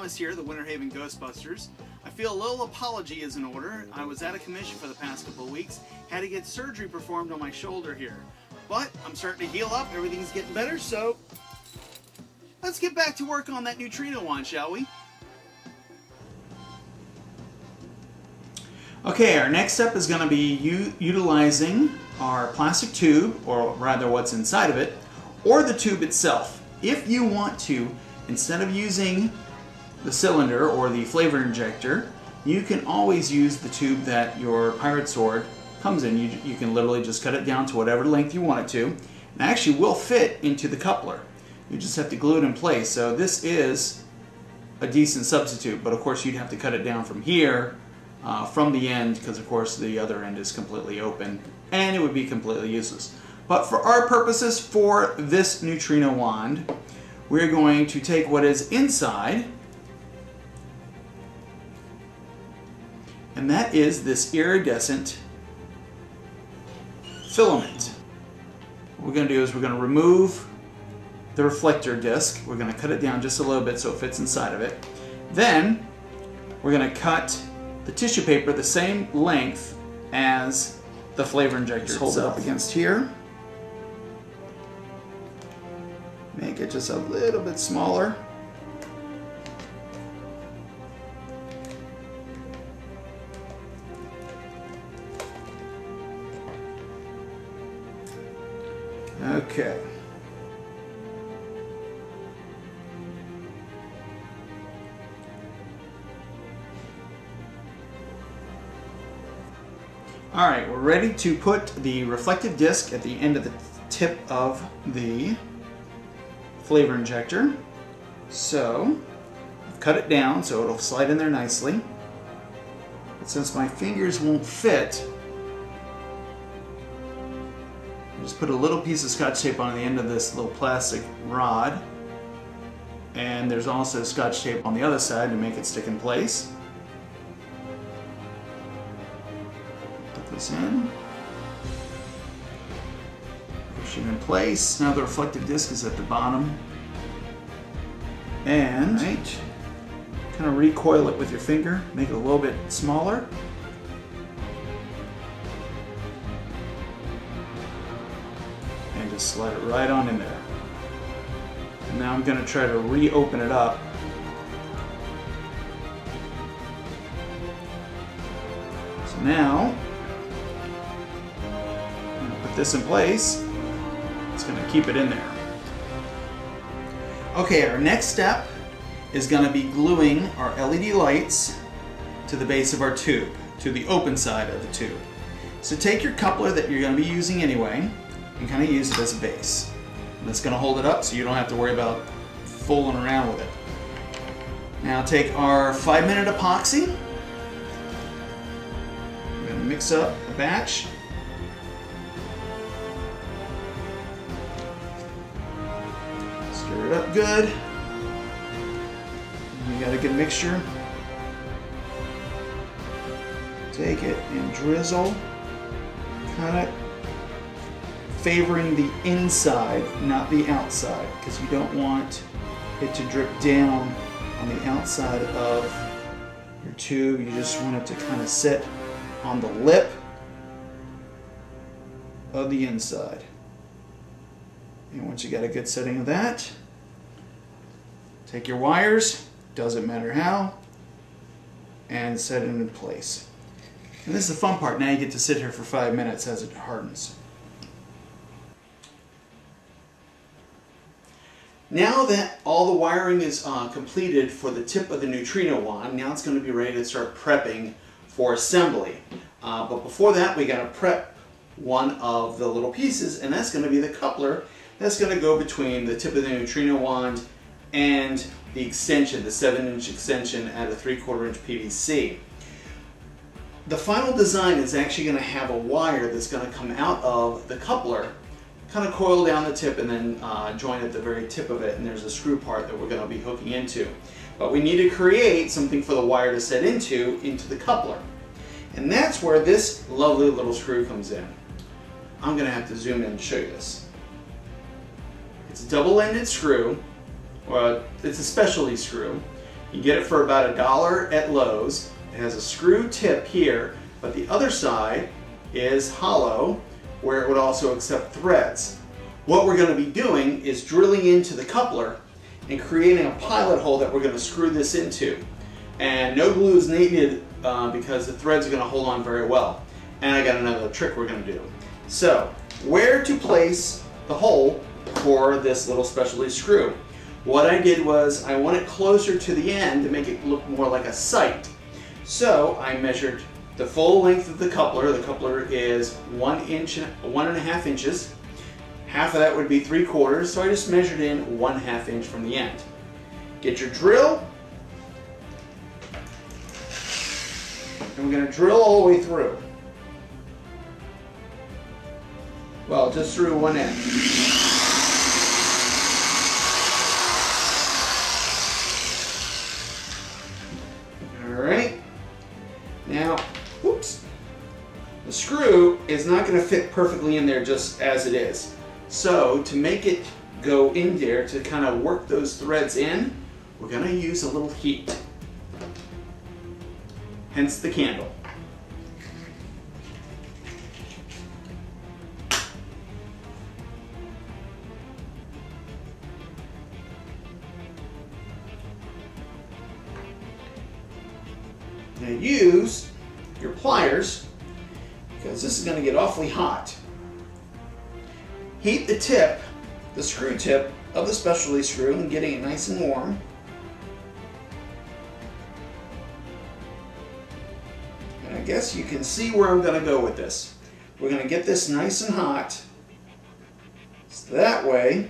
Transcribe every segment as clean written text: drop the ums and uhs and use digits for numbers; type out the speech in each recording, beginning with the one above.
Thomas here, the Winter Haven Ghostbusters. I feel a little apology is in order. I was out of commission for the past couple of weeks, had to get surgery performed on my shoulder here. But I'm starting to heal up, everything's getting better, so let's get back to work on that Neutrino Wand, shall we? Okay, our next step is going to be utilizing our plastic tube, or rather what's inside of it, or the tube itself. If you want to, instead of using the cylinder or the flavor injector, you can always use the tube that your pirate sword comes in. You can literally just cut it down to whatever length you want it to, and it actually will fit into the coupler. You just have to glue it in place. So this is a decent substitute, but of course you'd have to cut it down from here, from the end, because of course the other end is completely open and it would be completely useless. But for our purposes, for this Neutrino Wand, we're going to take what is inside, and that is this iridescent filament. What we're going to do is we're going to remove the reflector disc. We're going to cut it down just a little bit so it fits inside of it. Then we're going to cut the tissue paper the same length as the flavor injector. Just hold it up against here. Make it just a little bit smaller. Okay. Alright, we're ready to put the reflective disc at the end of the tip of the flavor injector. So, I've cut it down so it'll slide in there nicely. But since my fingers won't fit, I just put a little piece of Scotch tape on the end of this little plastic rod. And there's also Scotch tape on the other side to make it stick in place. Put this in. Push it in place. Now the reflective disc is at the bottom. And kind of recoil it with your finger, make it a little bit smaller. And just slide it right on in there. And now I'm going to try to reopen it up. So now, I'm going to put this in place. It's going to keep it in there. Okay, our next step is going to be gluing our LED lights to the base of our tube, to the open side of the tube. So take your coupler that you're going to be using anyway and kind of use it as a base. And it's going to hold it up so you don't have to worry about fooling around with it. Now take our 5-minute epoxy. We're going to mix up a batch. Stir it up good. You got a good mixture. Take it and drizzle. Kind of favoring the inside, not the outside, because you don't want it to drip down on the outside of your tube. You just want it to kind of sit on the lip of the inside. And once you got a good setting of that, take your wires, doesn't matter how, and set it in place. And this is the fun part. Now you get to sit here for 5 minutes as it hardens. Now that all the wiring is completed for the tip of the Neutrino Wand, now it's going to be ready to start prepping for assembly. But before that, we got to prep one of the little pieces, and that's going to be the coupler that's going to go between the tip of the Neutrino Wand and the extension, the 7-inch extension at a 3/4 inch PVC. The final design is actually going to have a wire that's going to come out of the coupler, kind of coil down the tip and then join at the very tip of it, and there's a screw part that we're going to be hooking into. But we need to create something for the wire to set into the coupler. And that's where this lovely little screw comes in. I'm going to have to zoom in and show you this. It's a double-ended screw, or it's a specialty screw, You get it for about $1 at Lowe's. It has a screw tip here, but the other side is hollow, where it would also accept threads. What we're going to be doing is drilling into the coupler and creating a pilot hole that we're going to screw this into. And no glue is needed because the threads are going to hold on very well. And I got another trick we're going to do. So, where to place the hole for this little specialty screw? What I did was I want it closer to the end to make it look more like a sight. So I measured the full length of the coupler. The coupler is 1.5 inches. Half of that would be 3/4, so I just measured in 1/2 inch from the end. Get your drill, and we're going to drill all the way through. Well, just through one end. Alright. Now, whoops. The screw is not going to fit perfectly in there just as it is. So, to make it go in there, to kind of work those threads in, we're going to use a little heat. Hence the candle. Now use your pliers, because this is going to get awfully hot. Heat the tip, the screw tip of the specialty screw, and getting it nice and warm. And I guess you can see where I'm going to go with this. We're going to get this nice and hot, so that way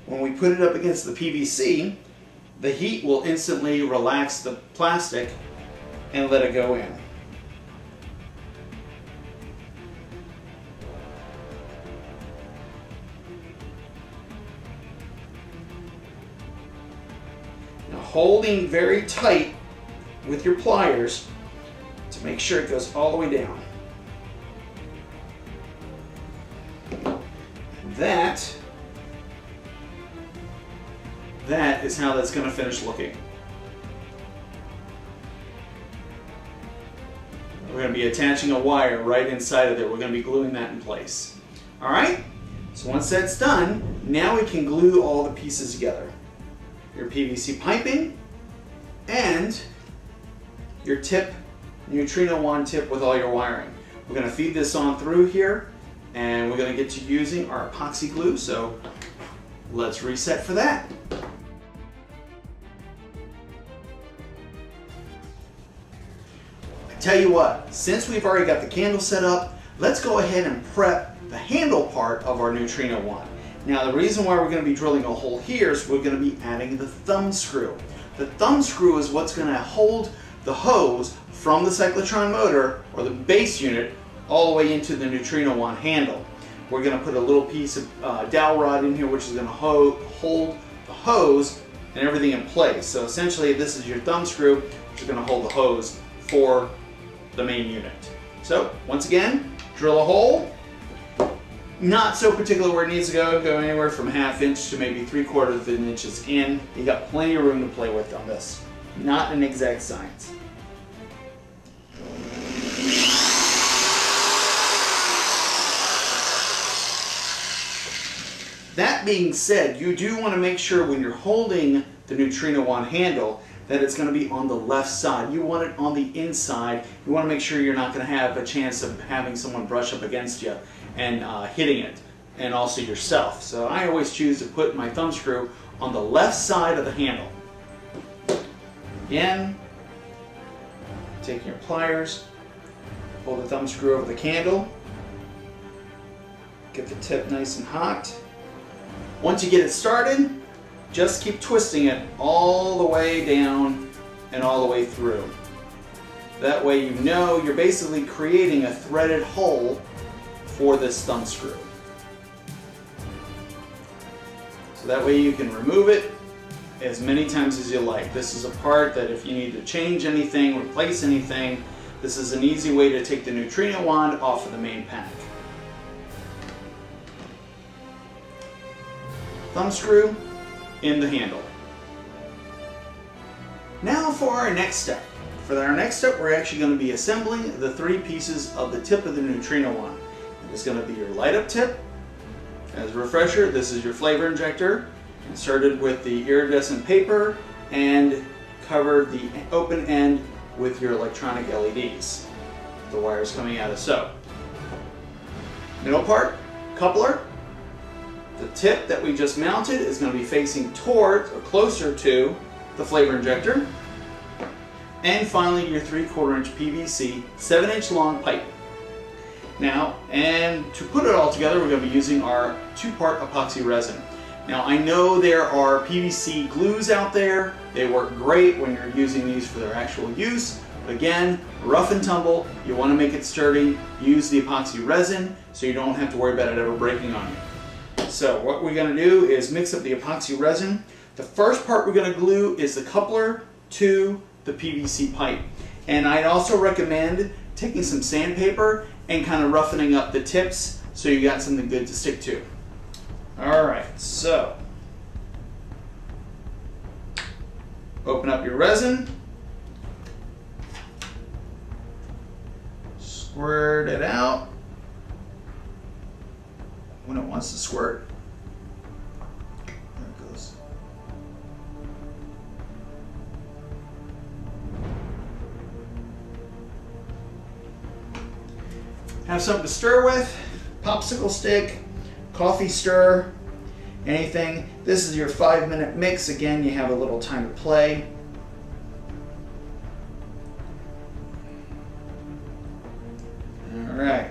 when we put it up against the PVC, the heat will instantly relax the plastic and let it go in. Now, holding very tight with your pliers to make sure it goes all the way down. That is how that's going to finish looking. We're going to be attaching a wire right inside of there. We're going to be gluing that in place. Alright, so once that's done, now we can glue all the pieces together. Your PVC piping and your tip, Neutrino Wand tip with all your wiring. We're going to feed this on through here, and we're going to get to using our epoxy glue, so let's reset for that. Tell you what, since we've already got the candle set up, let's go ahead and prep the handle part of our Neutrino Wand. Now, the reason why we're going to be drilling a hole here is we're going to be adding the thumb screw. The thumb screw is what's going to hold the hose from the cyclotron motor, or the base unit, all the way into the Neutrino Wand handle. We're going to put a little piece of dowel rod in here, which is going to hold the hose and everything in place. So essentially, this is your thumb screw, which is going to hold the hose for the main unit. So once again, drill a hole. Not so particular where it needs to go anywhere from 1/2 inch to maybe 3/4 inches in. You got plenty of room to play with on this. Not an exact science. That being said, you do want to make sure when you're holding the Neutrino Wand handle that it's going to be on the left side. You want it on the inside. You want to make sure you're not going to have a chance of having someone brush up against you and hitting it, and also yourself. So I always choose to put my thumb screw on the left side of the handle. Again, taking your pliers, pull the thumb screw over the candle, get the tip nice and hot. Once you get it started, just keep twisting it all the way down and all the way through. That way you know you're basically creating a threaded hole for this thumb screw. So that way you can remove it as many times as you like. This is a part that if you need to change anything, replace anything, this is an easy way to take the Neutrino Wand off of the main pack. Thumb screw in the handle. Now for our next step. For our next step, we're actually going to be assembling the 3 pieces of the tip of the Neutrino Wand. It's going to be your light up tip. As a refresher, this is your flavor injector, inserted with the iridescent paper and covered the open end with your electronic LEDs. The wires coming out of so. Middle part, coupler. The tip that we just mounted is going to be facing towards or closer to the flavor injector. And finally, your 3/4 inch PVC 7-inch long pipe. Now, and to put it all together, we're going to be using our 2-part epoxy resin. Now, I know there are PVC glues out there. They work great when you're using these for their actual use. But again, rough and tumble, you want to make it sturdy. Use the epoxy resin so you don't have to worry about it ever breaking on you. So what we're going to do is mix up the epoxy resin. The first part we're going to glue is the coupler to the PVC pipe. And I'd also recommend taking some sandpaper and kind of roughening up the tips so you got something good to stick to. Alright, so open up your resin, squirt it out when it wants to squirt. There it goes. Have something to stir with, popsicle stick, coffee stir, anything. This is your 5-minute mix. Again, you have a little time to play. Alright,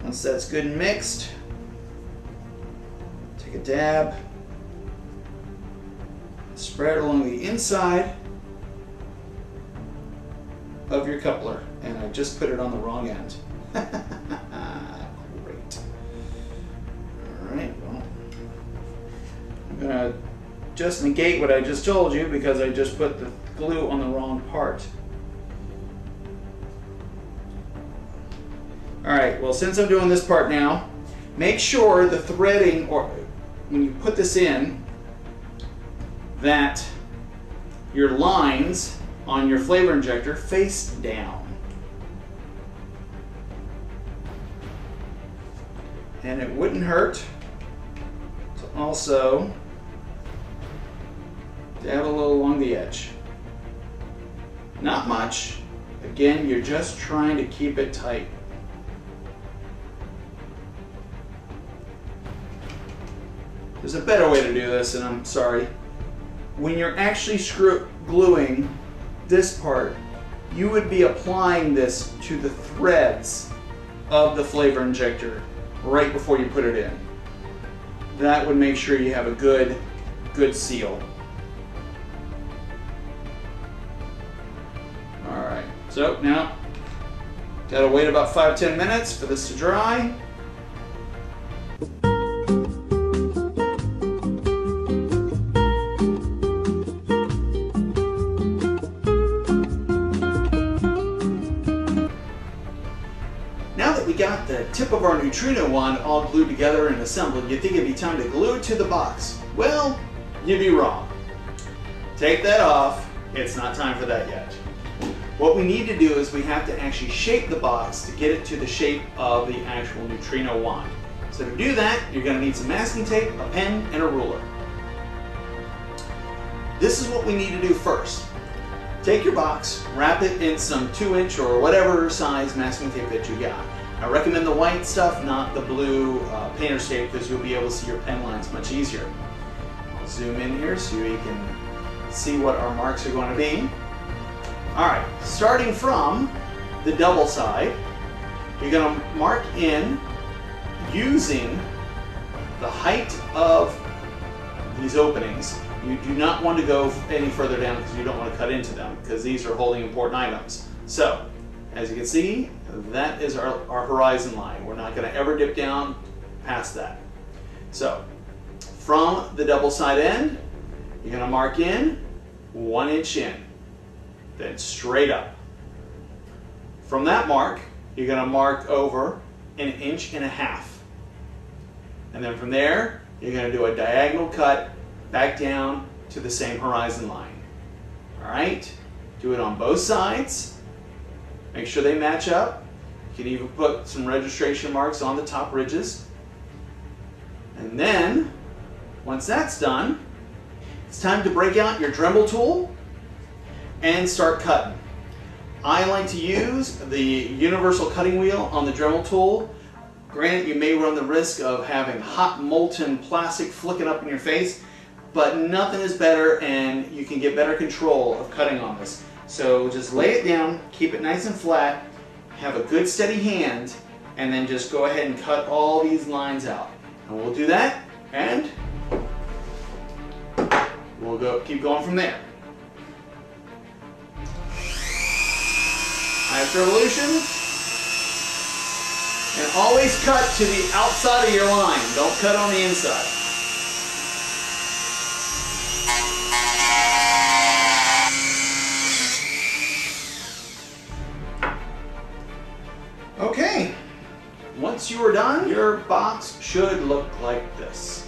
once that's good and mixed, take a dab, spread it along the inside of your coupler, and I just put it on the wrong end. Great. Alright, well, I'm going to just negate what I just told you because I just put the glue on the wrong part. Alright, well, since I'm doing this part now, make sure the threading, or when you put this in, that your lines on your flavor injector face down. And it wouldn't hurt to also dab a little along the edge. Not much. Again, you're just trying to keep it tight. There's a better way to do this, and I'm sorry. When you're actually gluing this part, you would be applying this to the threads of the flavor injector right before you put it in. That would make sure you have a good seal. Alright, so now, gotta wait about 5-10 minutes for this to dry. Got the tip of our Neutrino Wand all glued together and assembled, you'd think it'd be time to glue it to the box. Well, you'd be wrong. Take that off. It's not time for that yet. What we need to do is we have to actually shape the box to get it to the shape of the actual Neutrino Wand. So to do that, you're going to need some masking tape, a pen, and a ruler. This is what we need to do first. Take your box, wrap it in some 2-inch or whatever size masking tape that you got. I recommend the white stuff, not the blue painter's tape, because you'll be able to see your pen lines much easier. I'll zoom in here so you can see what our marks are going to be. Alright, starting from the double side, you're going to mark in using the height of these openings. You do not want to go any further down because you don't want to cut into them, because these are holding important items. So, as you can see, that is our horizon line. We're not going to ever dip down past that. So, from the double side end, you're going to mark in 1 inch in, then straight up. From that mark, you're going to mark over 1.5 inches. And then from there, you're going to do a diagonal cut back down to the same horizon line. All right, do it on both sides. Make sure they match up. You can even put some registration marks on the top ridges. And then, once that's done, it's time to break out your Dremel tool and start cutting. I like to use the universal cutting wheel on the Dremel tool. Granted, you may run the risk of having hot molten plastic flicking up in your face, but nothing is better and you can get better control of cutting on this. So just lay it down, keep it nice and flat, have a good steady hand, and then just go ahead and cut all these lines out. And we'll do that, and we'll keep going from there. After revolution, and always cut to the outside of your line. Don't cut on the inside. Okay, once you are done, your box should look like this.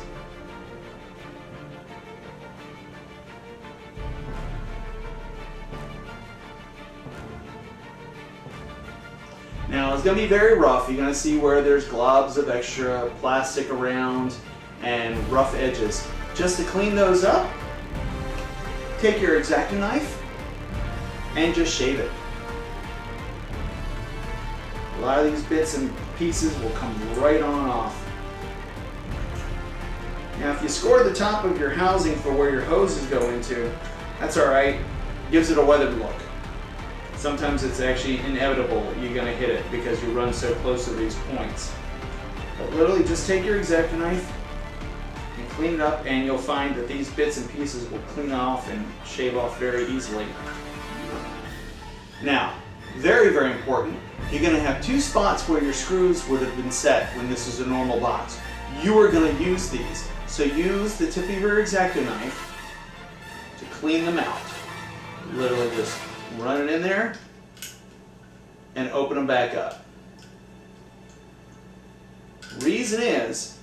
Now it's going to be very rough. You're going to see where there's globs of extra plastic around and rough edges. Just to clean those up, take your X-Acto knife and just shave it. A lot of these bits and pieces will come right on off. Now if you score the top of your housing for where your hoses go into, that's alright. Gives it a weathered look. Sometimes it's actually inevitable you're going to hit it because you run so close to these points. But literally just take your X-Acto knife and clean it up, and you'll find that these bits and pieces will clean off and shave off very easily. Now, very, very important, you're going to have two spots where your screws would have been set when this is a normal box. You are going to use these. So use the tip of your X-Acto knife to clean them out. Literally just run it in there and open them back up. Reason is,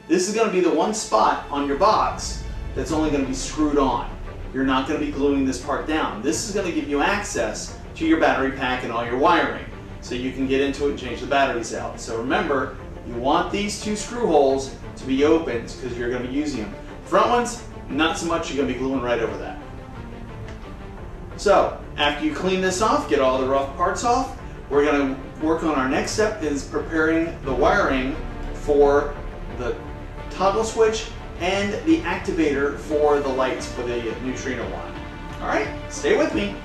this is going to be the one spot on your box that's only going to be screwed on. You're not going to be gluing this part down. This is going to give you access to your battery pack and all your wiring, so you can get into it and change the batteries out. So remember, you want these two screw holes to be open because you're going to be using them. Front ones, not so much. You're going to be gluing right over that. So after you clean this off, get all the rough parts off, we're going to work on our next step, is preparing the wiring for the toggle switch and the activator for the lights for the Neutrino Wand. All right, stay with me.